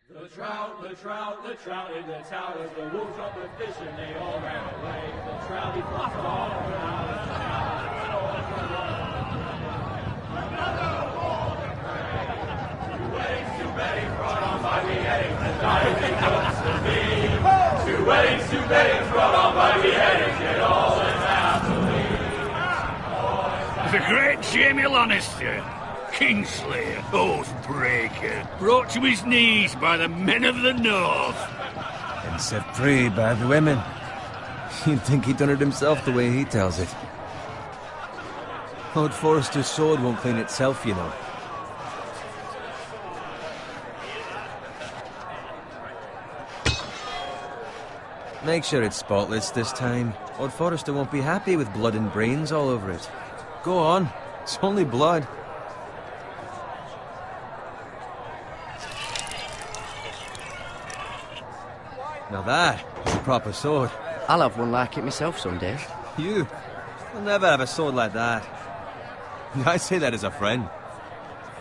The trout in the towers, the wolves up the fish and they all ran away. The trout, he flopped all around the Two weddings brought on by beheadings, the diving comes to me. Two weddings brought on by beheadings, yet all is happily. The great Jamie Lannister, Kingslayer, Oathbreaker, brought to his knees by the men of the North. And set free by the women. You'd think he'd done it himself the way he tells it. Lord Forrester's sword won't clean itself, you know. Make sure it's spotless this time. Lord Forrester won't be happy with blood and brains all over it. Go on. It's only blood. Now that is a proper sword. I'll have one like it myself someday. You? You'll never have a sword like that. I say that as a friend.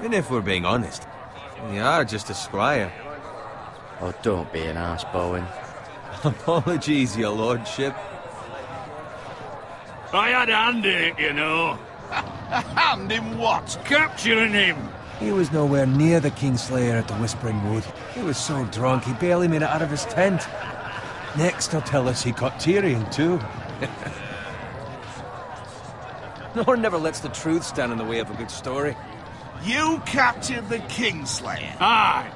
And if we're being honest, you are just a squire. Oh, don't be an arse, Bowen. Apologies, your lordship. I had a hand in it, you know. A hand in what? Capturing him. He was nowhere near the Kingslayer at the Whispering Wood. He was so drunk he barely made it out of his tent. Next he'll tell us he caught Tyrion too. Nor never lets the truth stand in the way of a good story. You captured the Kingslayer? Aye.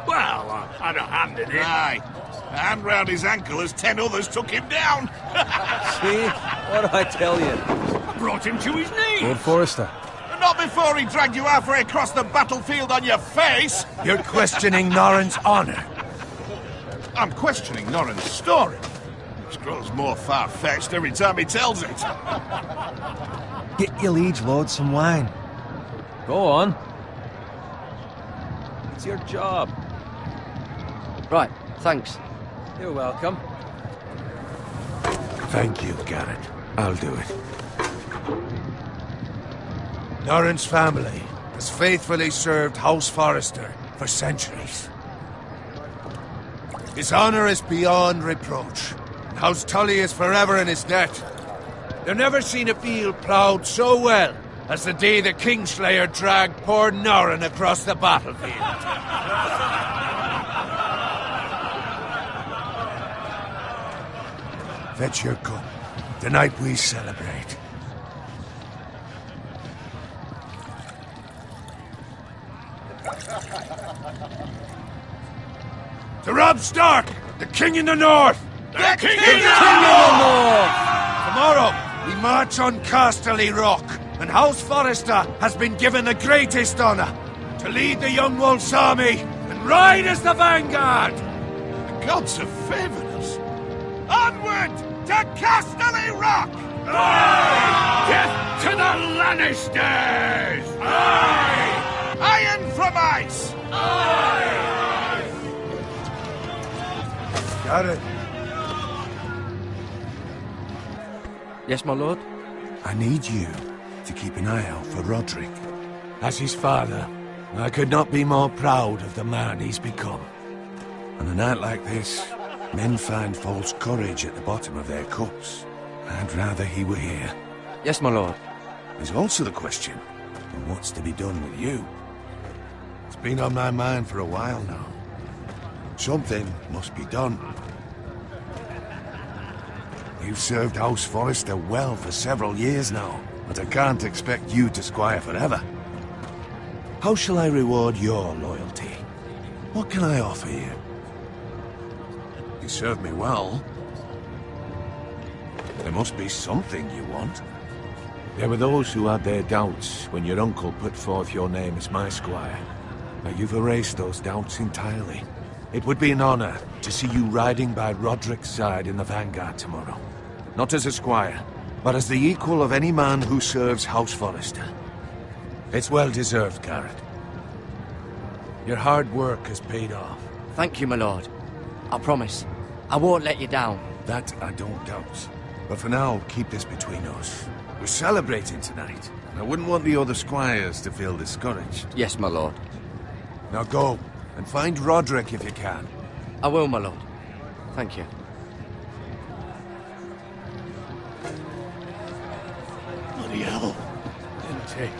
Well, I had a hand in it. Aye. A hand round his ankle as 10 others took him down. See? What do I tell you? I brought him to his knees. Lord Forrester. Not before he dragged you halfway across the battlefield on your face. You're questioning Norrin's honor. I'm questioning Norrin's story, which grows more far-fetched every time he tells it. Get your liege lord some wine. Go on. It's your job. Right, thanks. You're welcome. Thank you, Garrett. I'll do it. Norrin's family has faithfully served House Forrester for centuries. His honor is beyond reproach. House Tully is forever in his debt. They've never seen a field ploughed so well as the day the Kingslayer dragged poor Norrin across the battlefield. Fetch your cup. Tonight we celebrate. To Robb Stark, the King in the North! The King in the North! Tomorrow, we march on Casterly Rock, and House Forrester has been given the greatest honor to lead the Young Wolf's army and ride as the vanguard! The gods have favored us. Onward to Casterly Rock! Aye! Death to the Lannisters! Aye! Iron from ice! Aye! Got it. Yes, my lord? I need you to keep an eye out for Roderick. As his father, I could not be more proud of the man he's become. On a night like this, men find false courage at the bottom of their cups. I'd rather he were here. Yes, my lord. There's also the question of what's to be done with you. It's been on my mind for a while now. Something must be done. You've served House Forrester well for several years now, but I can't expect you to squire forever. How shall I reward your loyalty? What can I offer you? You served me well. There must be something you want. There were those who had their doubts when your uncle put forth your name as my squire. But you've erased those doubts entirely. It would be an honor to see you riding by Roderick's side in the vanguard tomorrow. Not as a squire, but as the equal of any man who serves House Forrester. It's well deserved, Garrett. Your hard work has paid off. Thank you, my lord. I promise. I won't let you down. That I don't doubt. But for now, keep this between us. We're celebrating tonight, and I wouldn't want the other squires to feel discouraged. Yes, my lord. Now go. And find Roderick if you can. I will, my lord. Thank you. Bloody hell. Empty.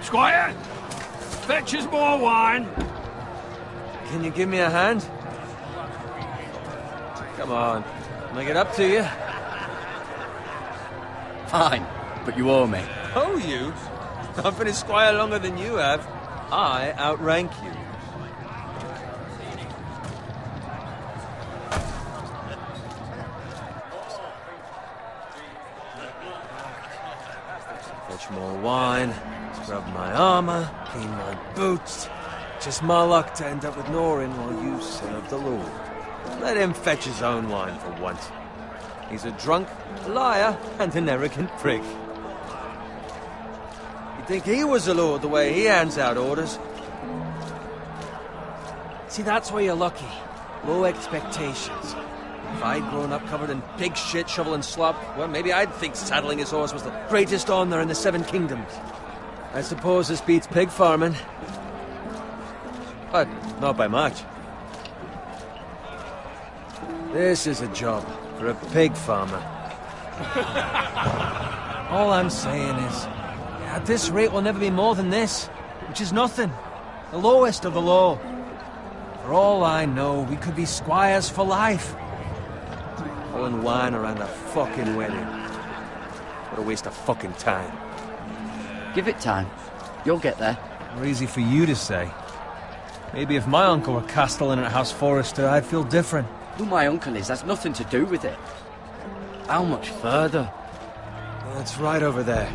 Squire! Fetch us more wine! Can you give me a hand? Come on. Make it up to you. Fine, but you owe me. Oh, you? I've been a squire longer than you have. I outrank you. Fetch more wine, scrub my armor, clean my boots. Just my luck to end up with Norin while you serve the Lord. Let him fetch his own wine for once. He's a drunk, a liar, and an arrogant prick. You'd think he was a lord the way he hands out orders. See, that's why you're lucky. Low expectations. If I'd grown up covered in pig shit, shovel and slop, well, maybe I'd think saddling his horse was the greatest honor in the Seven Kingdoms. I suppose this beats pig farming. But not by much. This is a job for a pig farmer. All I'm saying is, at this rate we'll never be more than this, which is nothing. The lowest of the low. For all I know, we could be squires for life. Pulling wine around a fucking wedding. What a waste of fucking time. Give it time. You'll get there. More easy for you to say. Maybe if my uncle were castellan at House Forrester, I'd feel different. Who my uncle is has nothing to do with it. How much further? That's right over there.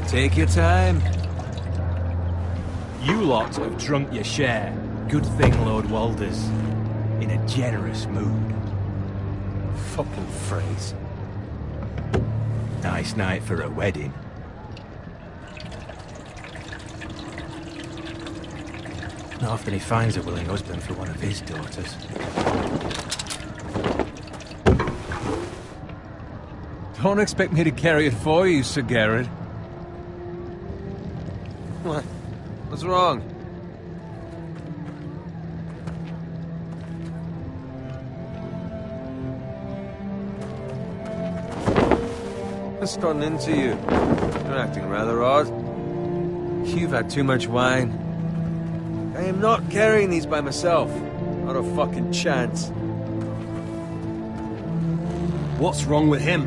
Take your time. You lot have drunk your share. Good thing Lord Walder's in a generous mood. Fucking phrase. Nice night for a wedding. Not often he finds a willing husband for one of his daughters. Don't expect me to carry it for you, Sir Garrett. What? What's wrong? What's gotten into you? You're acting rather odd. You've had too much wine. I am not carrying these by myself. Not a fucking chance. What's wrong with him?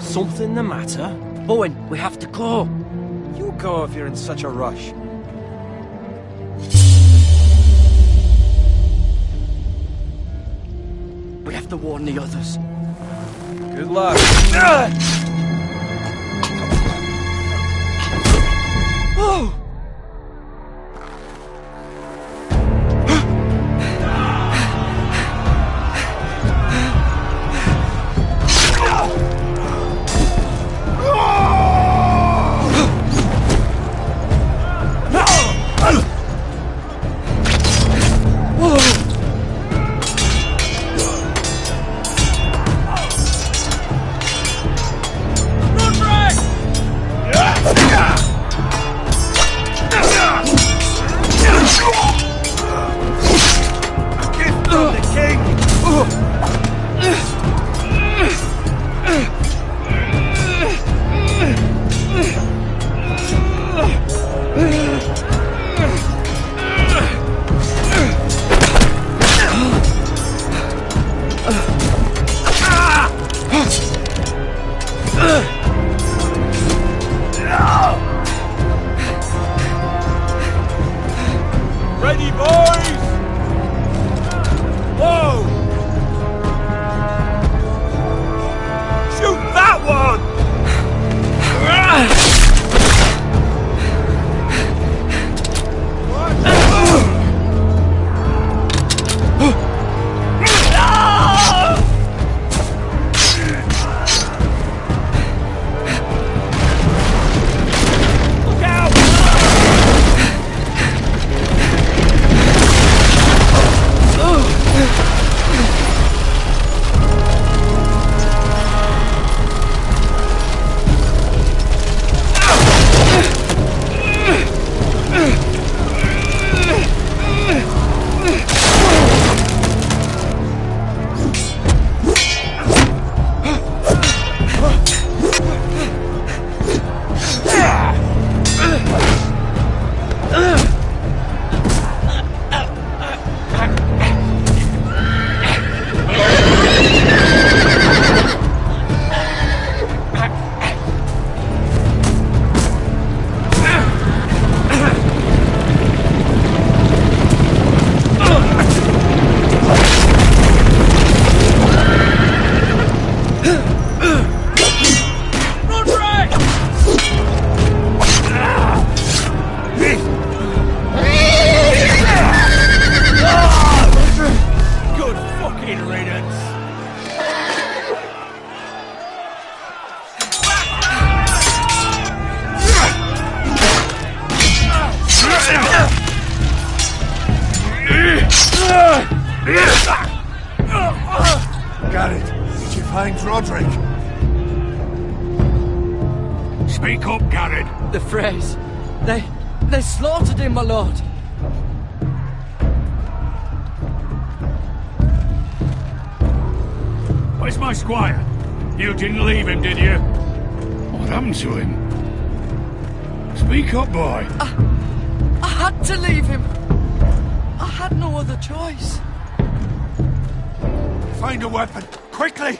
Something the matter? Bowen, we have to go. You go if you're in such a rush. We have to warn the others. Good luck. Oh! Garrett, did you find Roderick? Speak up, Garrett. The Freys. They slaughtered him, my lord. Where's my squire? You didn't leave him, did you? What happened to him? Speak up, boy. I had to leave him. I had no other choice. Find a weapon, quickly!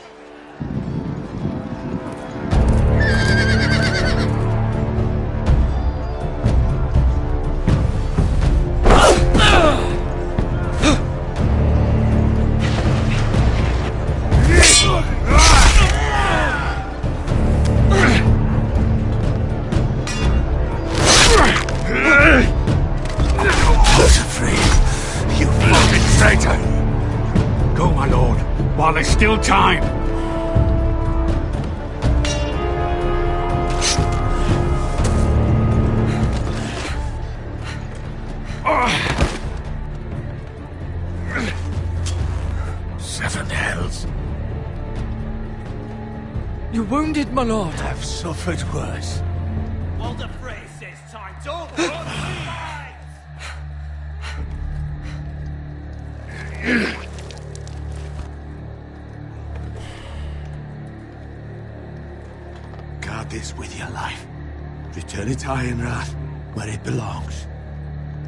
While there's still time. Seven hells. You're wounded, my lord. I've suffered worse. Well, the phrase says time's over. Guard this with your life. Return it to Ironrath, where it belongs.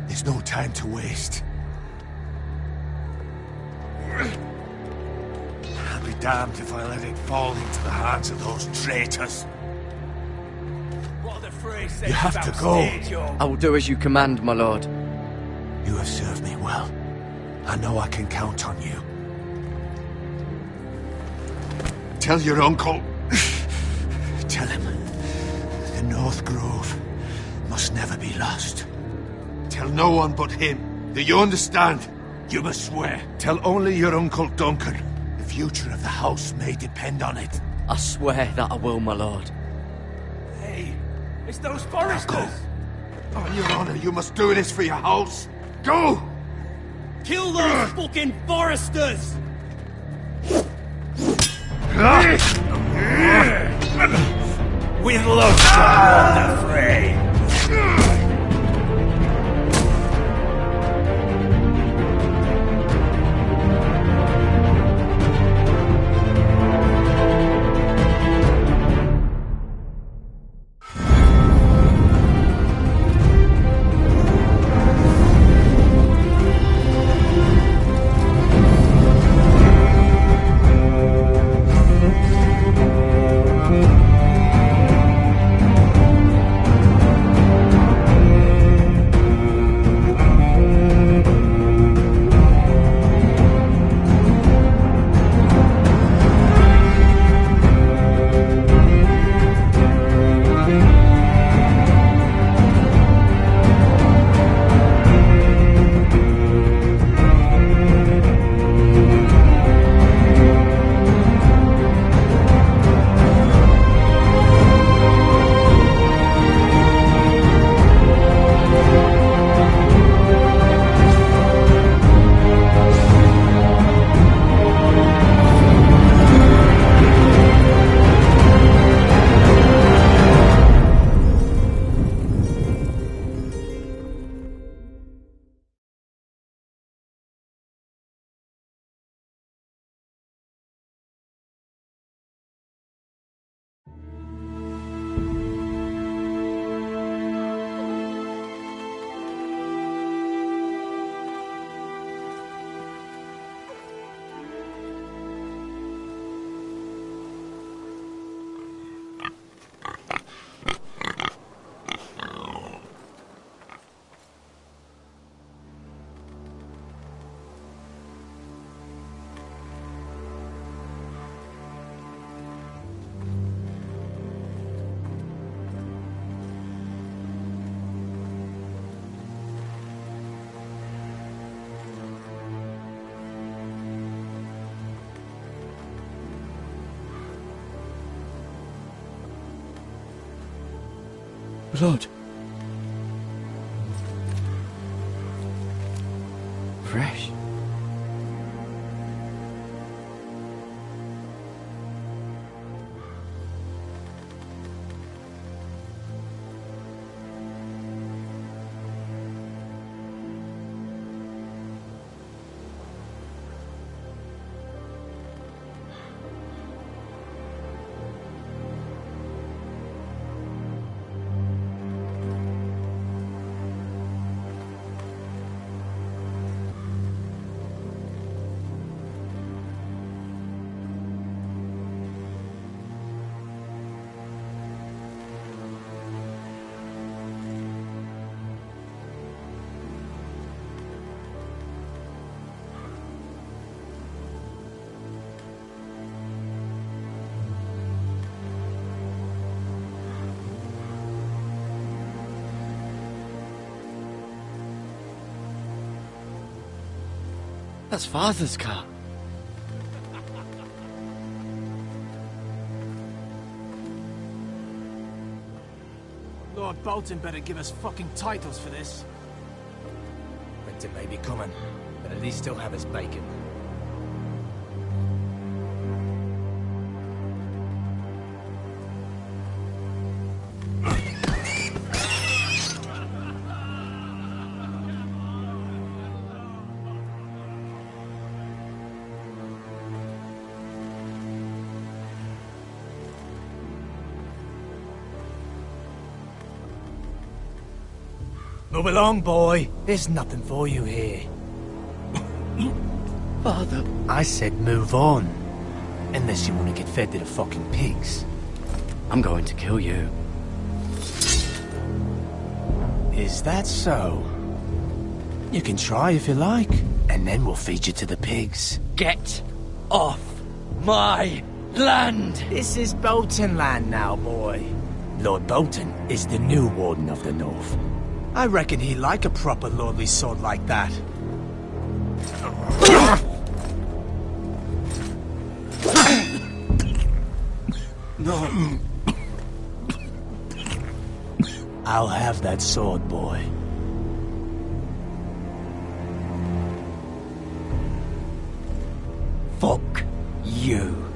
There's no time to waste. I'll be damned if I let it fall into the hands of those traitors. What the phrase says You have about to go. stage, yo. I will do as you command, my lord. You have served me well. I know I can count on you. Tell your uncle. Tell him the North Grove must never be lost. Tell no one but him. Do you understand? You must swear. Tell only your Uncle Duncan. The future of the house may depend on it. I swear that I will, my lord. Hey, it's those foresters. On your honor, you must do this for your house. Go! Kill those fucking foresters! With love, the fray. Blood. Fresh. That's Father's car. Lord Bolton better give us fucking titles for this. Winter may be coming, but at least he'll have his bacon. Move along, boy. There's nothing for you here. Father. I said move on. Unless you want to get fed to the fucking pigs. I'm going to kill you. Is that so? You can try if you like, and then we'll feed you to the pigs. Get off my land! This is Bolton land now, boy. Lord Bolton is the new Warden of the North. I reckon he'd like a proper lordly sword like that. No. I'll have that sword, boy. Fuck you.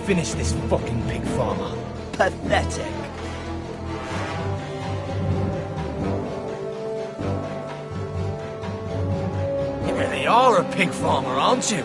Finish this fucking pig farmer. Pathetic. You really are a pig farmer, aren't you?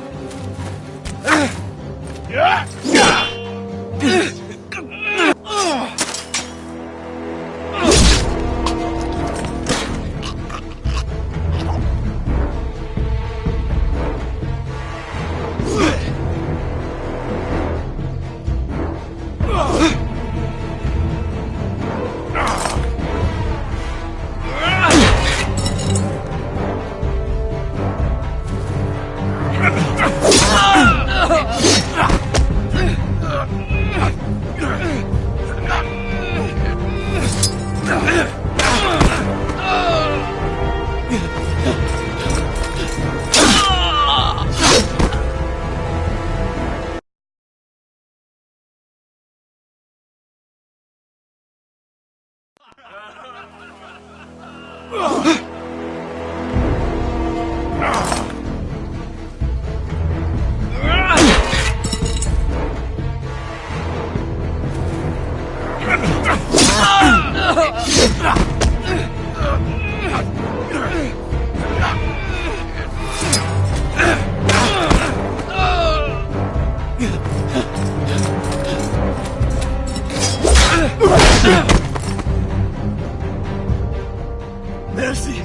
Mercy!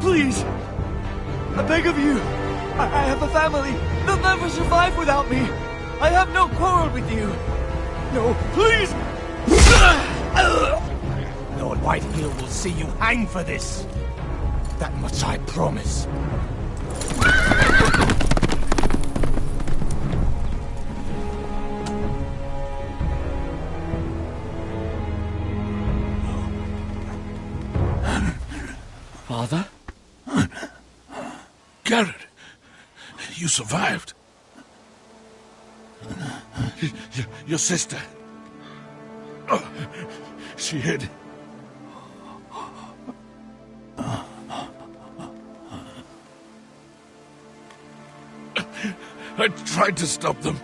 Please! I beg of you! I have a family! They'll never survive without me! I have no quarrel with you! No, please! Lord Whitehill will see you hang for this! That much I promise. Father? Garrett, you survived. Your sister. Oh, she hid. I tried to stop them.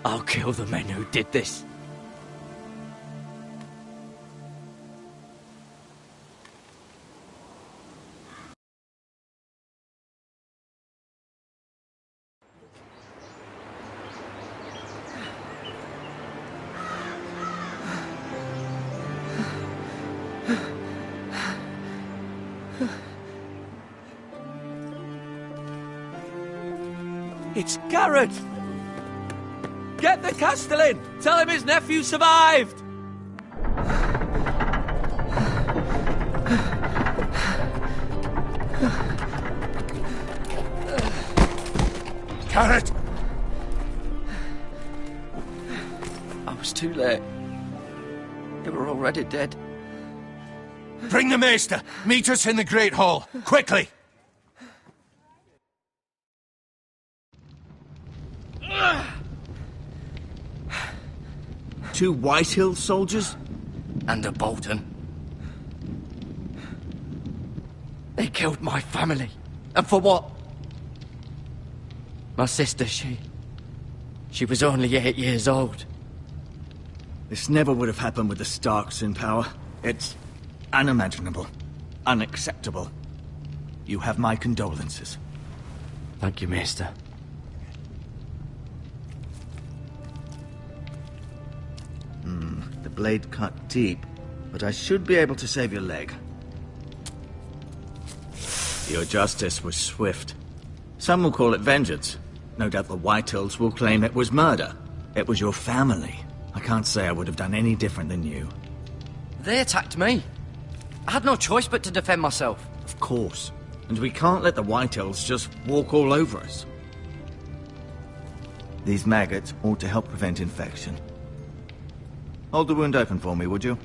I'll kill the men who did this. It's Garrett! Get the Castellan! Tell him his nephew survived! Garrett! I was too late. They were already dead. Bring the Maester! Meet us in the Great Hall! Quickly! Two Whitehill soldiers? And a Bolton. They killed my family. And for what? My sister, she was only 8 years old. This never would have happened with the Starks in power. It's unimaginable. Unacceptable. You have my condolences. Thank you, Maester. The blade cut deep, but I should be able to save your leg. Your justice was swift. Some will call it vengeance. No doubt the Whitehills will claim it was murder. It was your family. I can't say I would have done any different than you. They attacked me. I had no choice but to defend myself. Of course. And we can't let the Whitehills just walk all over us. These maggots ought to help prevent infection. Hold the wound open for me, would you?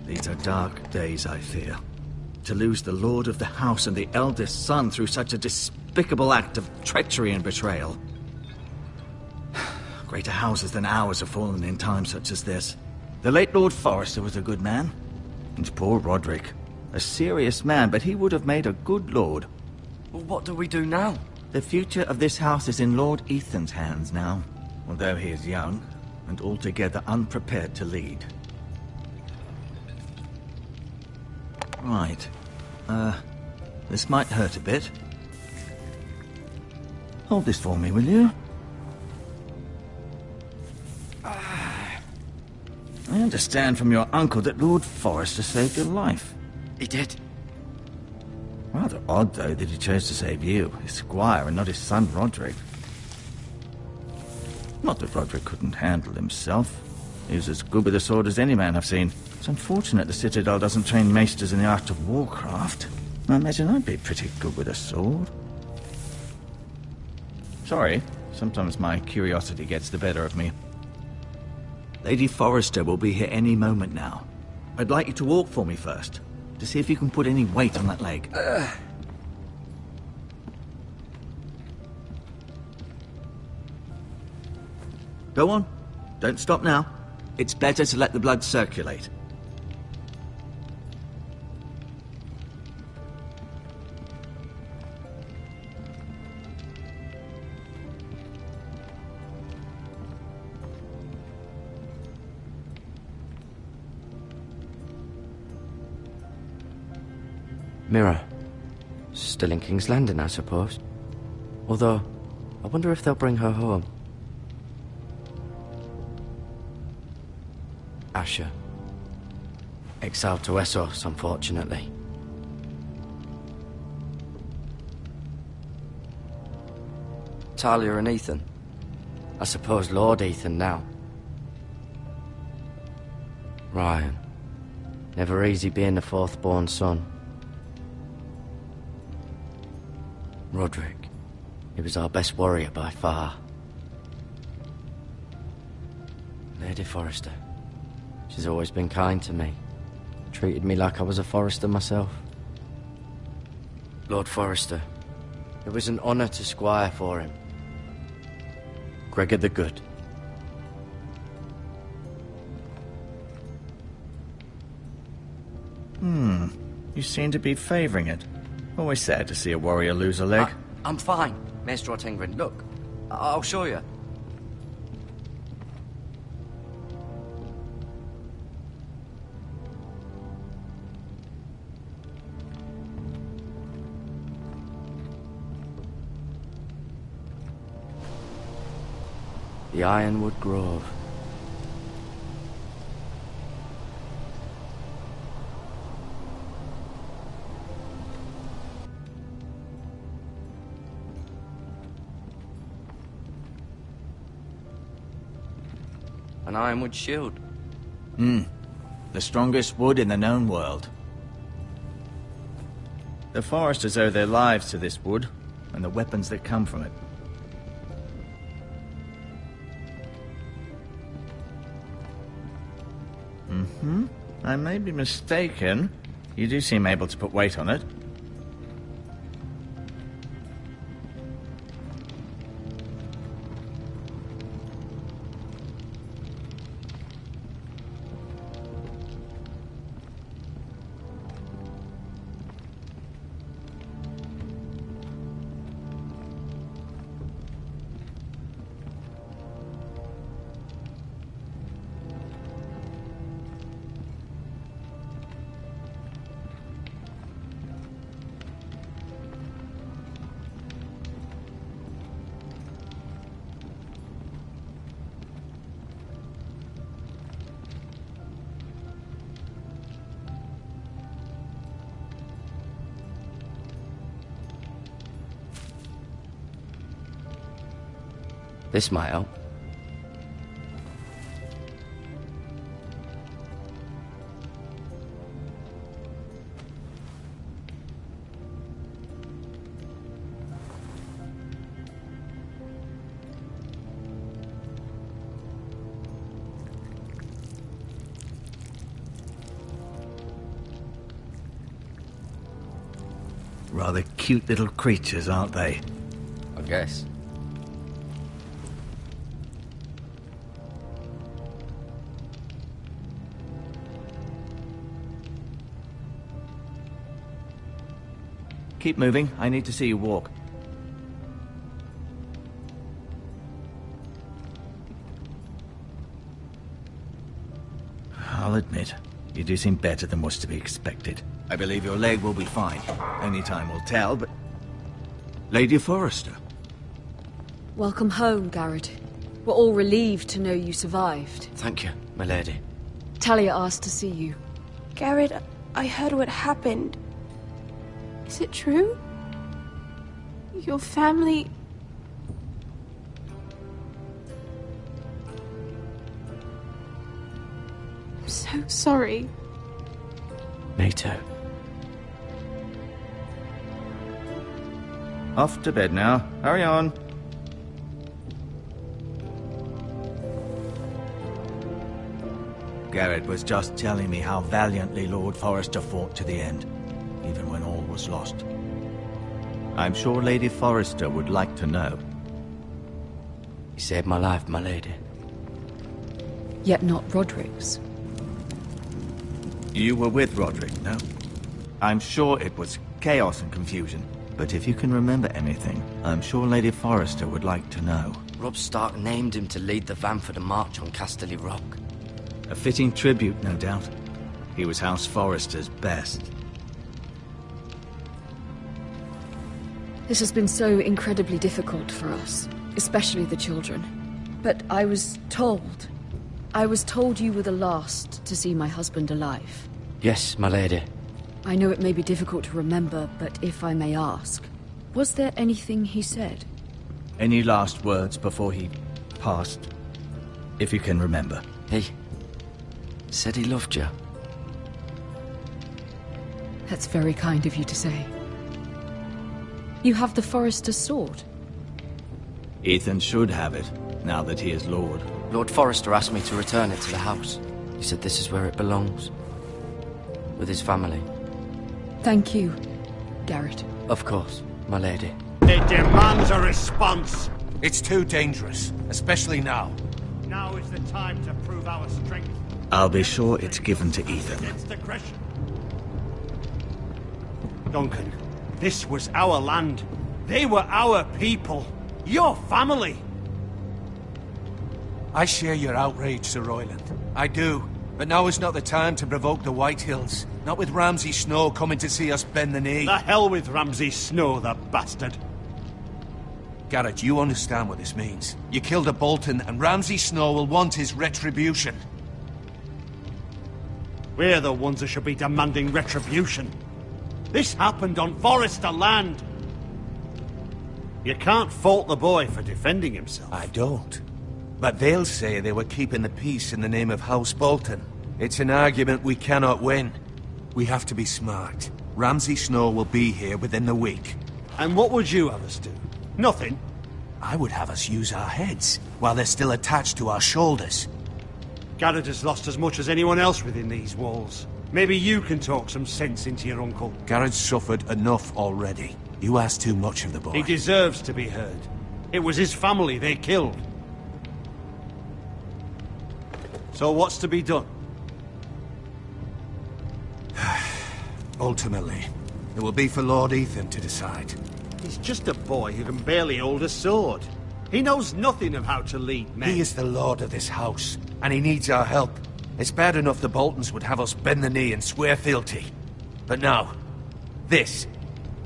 These are dark days, I fear. To lose the lord of the house and the eldest son through such a despicable act of treachery and betrayal. Greater houses than ours have fallen in times such as this. The late Lord Forrester was a good man. And poor Roderick. A serious man, but he would have made a good lord. Well, what do we do now? The future of this house is in Lord Ethan's hands now. Although he is young, and altogether unprepared to lead. Right. This might hurt a bit. Hold this for me, will you? I understand from your uncle that Lord Forrester saved your life. He did. Rather odd, though, that he chose to save you, his squire, and not his son Roderick. Not that Roderick couldn't handle himself. He was as good with a sword as any man I've seen. It's unfortunate the Citadel doesn't train maesters in the art of warcraft. I imagine I'd be pretty good with a sword. Sorry, sometimes my curiosity gets the better of me. Lady Forrester will be here any moment now. I'd like you to walk for me first, to see if you can put any weight on that leg. Go on. Don't stop now. It's better to let the blood circulate. Mirror. Still in King's Landing, I suppose. Although, I wonder if they'll bring her home. Asher. Exiled to Essos, unfortunately. Talia and Ethan. I suppose Lord Ethan now. Ryan. Never easy being the fourth-born son. Roderick. He was our best warrior by far. Lady Forrester. She's always been kind to me. Treated me like I was a Forrester myself. Lord Forrester. It was an honour to squire for him. Gregor the Good. You seem to be favouring it. Always sad to see a warrior lose a leg. I'm fine, Maester Ortengren. Look, I'll show you. The Ironwood Grove. An ironwood shield. The strongest wood in the known world. The foresters owe their lives to this wood, and the weapons that come from it. I may be mistaken. You do seem able to put weight on it. This might help. Rather cute little creatures, aren't they? I guess. Keep moving. I need to see you walk. I'll admit, you do seem better than was to be expected. I believe your leg will be fine. Only time will tell, but... Lady Forrester. Welcome home, Garrett. We're all relieved to know you survived. Thank you, my lady. Talia asked to see you. Garrett, I heard what happened. Is it true? Your family... I'm so sorry. Me too. Off to bed now. Hurry on. Garrett was just telling me how valiantly Lord Forrester fought to the end, even when all was lost. I'm sure Lady Forrester would like to know. You saved my life, my lady. Yet not Roderick's. You were with Roderick, no? I'm sure it was chaos and confusion. But if you can remember anything, I'm sure Lady Forrester would like to know. Robb Stark named him to lead the van for the march on Casterly Rock. A fitting tribute, no doubt. He was House Forrester's best. This has been so incredibly difficult for us, especially the children. But I was told you were the last to see my husband alive. Yes, my lady. I know it may be difficult to remember, but if I may ask, was there anything he said? Any last words before he passed? If you can remember. He said he loved you. That's very kind of you to say. You have the Forrester's sword. Ethan should have it, now that he is Lord. Lord Forrester asked me to return it to the house. He said this is where it belongs. With his family. Thank you, Garrett. Of course, my lady. It demands a response. It's too dangerous, especially now. Now is the time to prove our strength. I'll be sure it's given to Ethan. Against aggression. Duncan, this was our land. They were our people. Your family. I share your outrage, Sir Royland. I do. But now is not the time to provoke the White Hills. Not with Ramsay Snow coming to see us bend the knee. The hell with Ramsay Snow, the bastard. Garrett, you understand what this means. You killed a Bolton, and Ramsay Snow will want his retribution. We're the ones that should be demanding retribution. This happened on Forrester land. You can't fault the boy for defending himself. I don't. But they'll say they were keeping the peace in the name of House Bolton. It's an argument we cannot win. We have to be smart. Ramsay Snow will be here within the week. And what would you have us do? Nothing. I would have us use our heads, while they're still attached to our shoulders. Garrett has lost as much as anyone else within these walls. Maybe you can talk some sense into your uncle. Garrett's suffered enough already. You ask too much of the boy. He deserves to be heard. It was his family they killed. So what's to be done? Ultimately, it will be for Lord Ethan to decide. He's just a boy who can barely hold a sword. He knows nothing of how to lead men. He is the lord of this house, and he needs our help. It's bad enough the Boltons would have us bend the knee and swear fealty. But now, this.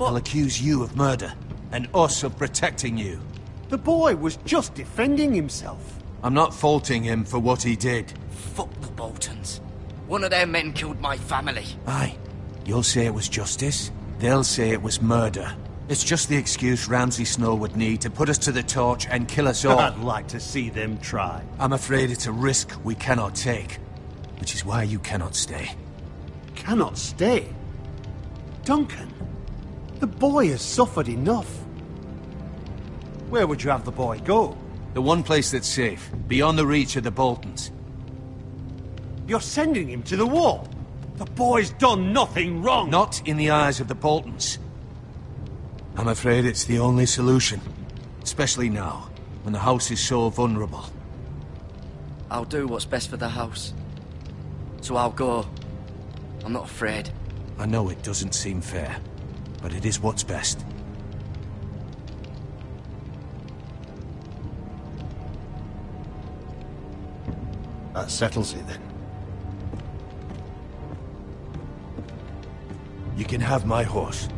I'll accuse you of murder, and us of protecting you. The boy was just defending himself. I'm not faulting him for what he did. Fuck the Boltons. One of their men killed my family. Aye. You'll say it was justice. They'll say it was murder. It's just the excuse Ramsay Snow would need to put us to the torch and kill us all. I'd like to see them try. I'm afraid it's a risk we cannot take. Which is why you cannot stay. Cannot stay? Duncan, the boy has suffered enough. Where would you have the boy go? The one place that's safe, beyond the reach of the Boltons. You're sending him to the wall? The boy's done nothing wrong! Not in the eyes of the Boltons. I'm afraid it's the only solution. Especially now, when the house is so vulnerable. I'll do what's best for the house. So I'll go. I'm not afraid. I know it doesn't seem fair, but it is what's best. That settles it then. You can have my horse,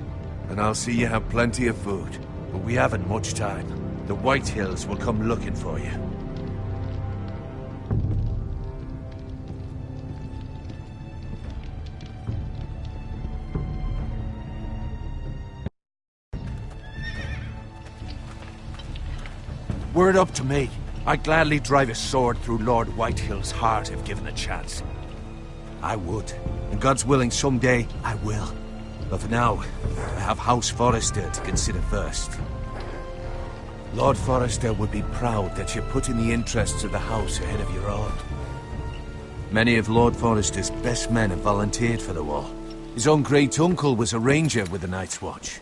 and I'll see you have plenty of food. But we haven't much time. The White Hills will come looking for you. Were it up to me, I'd gladly drive a sword through Lord Whitehill's heart if given a chance. I would, and God's willing someday I will. But for now, I have House Forrester to consider first. Lord Forrester would be proud that you're putting the interests of the house ahead of your own. Many of Lord Forrester's best men have volunteered for the war. His own great-uncle was a ranger with the Night's Watch.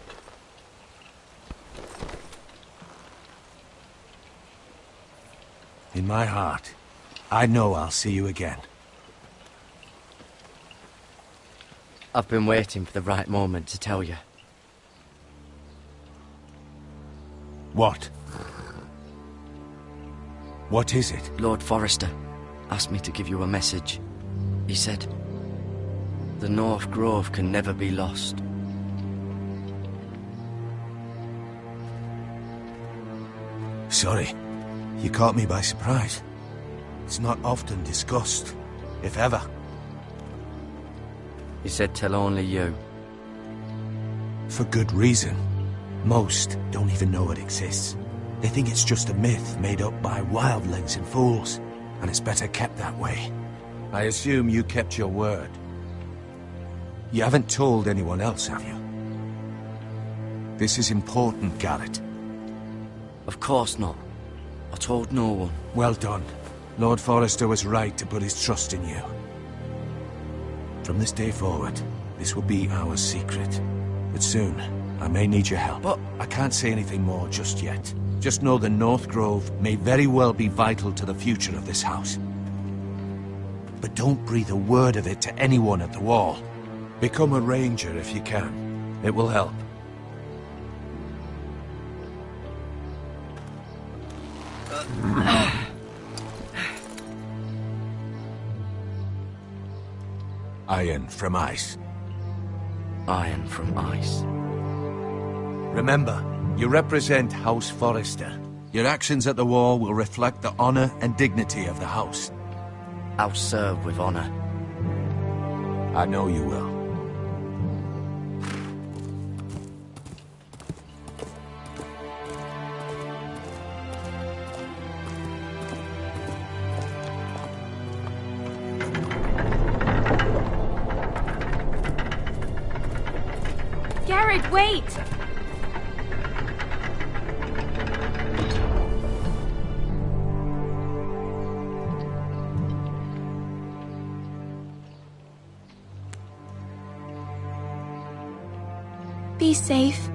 In my heart, I know I'll see you again. I've been waiting for the right moment to tell you. What? What is it? Lord Forrester asked me to give you a message. He said, the North Grove can never be lost. Sorry. You caught me by surprise. It's not often discussed, if ever. He said tell only you. For good reason. Most don't even know it exists. They think it's just a myth made up by wildlings and fools, and it's better kept that way. I assume you kept your word. You haven't told anyone else, have you? This is important, Garrett. Of course not. I told no one. Well done. Lord Forrester was right to put his trust in you. From this day forward, this will be our secret. But soon, I may need your help. But I can't say anything more just yet. Just know the North Grove may very well be vital to the future of this house. But don't breathe a word of it to anyone at the wall. Become a ranger if you can. It will help. Iron from ice. Iron from ice. Remember, You represent House Forrester. Your actions at the war will reflect the honor and dignity of the house. I'll serve with honor. I know you will. Garrett, wait! Be safe.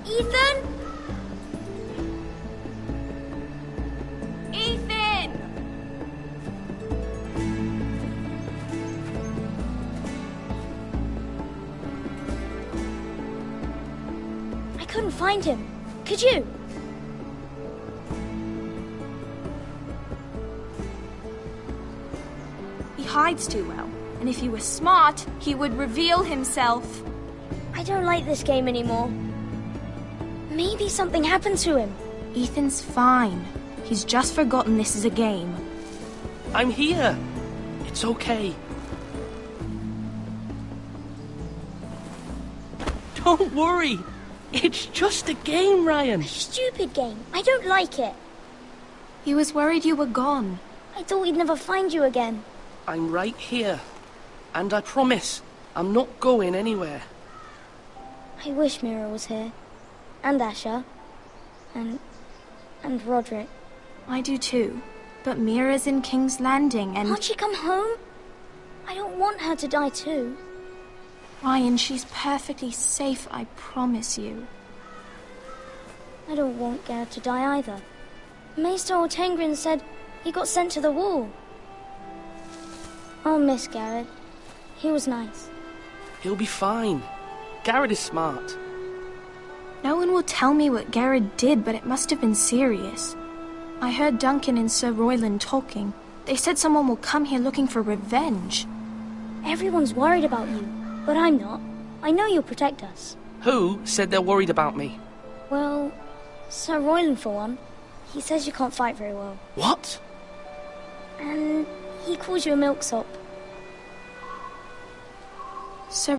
Ethan? Ethan! I couldn't find him. Could you? He hides too well, and if he was smart, he would reveal himself. I don't like this game anymore. Maybe something happened to him. Ethan's fine. He's just forgotten this is a game. I'm here. It's okay. Don't worry. It's just a game, Ryan. A stupid game. I don't like it. He was worried you were gone. I thought we'd never find you again. I'm right here. And I promise, I'm not going anywhere. I wish Mira was here. And Asher. And Roderick. I do too. But Mira's in King's Landing and... Can't she come home? I don't want her to die too. Ryan, she's perfectly safe, I promise you. I don't want Garrett to die either. Maester Ortengrin said he got sent to the wall. I'll miss Garrett. He was nice. He'll be fine. Garrett is smart. No one will tell me what Garrett did, but it must have been serious. I heard Duncan and Sir Royland talking. They said someone will come here looking for revenge. Everyone's worried about you, but I'm not. I know you'll protect us. Who said they're worried about me? Well, Sir Royland for one. He says you can't fight very well. What? And he calls you a milksop. Sir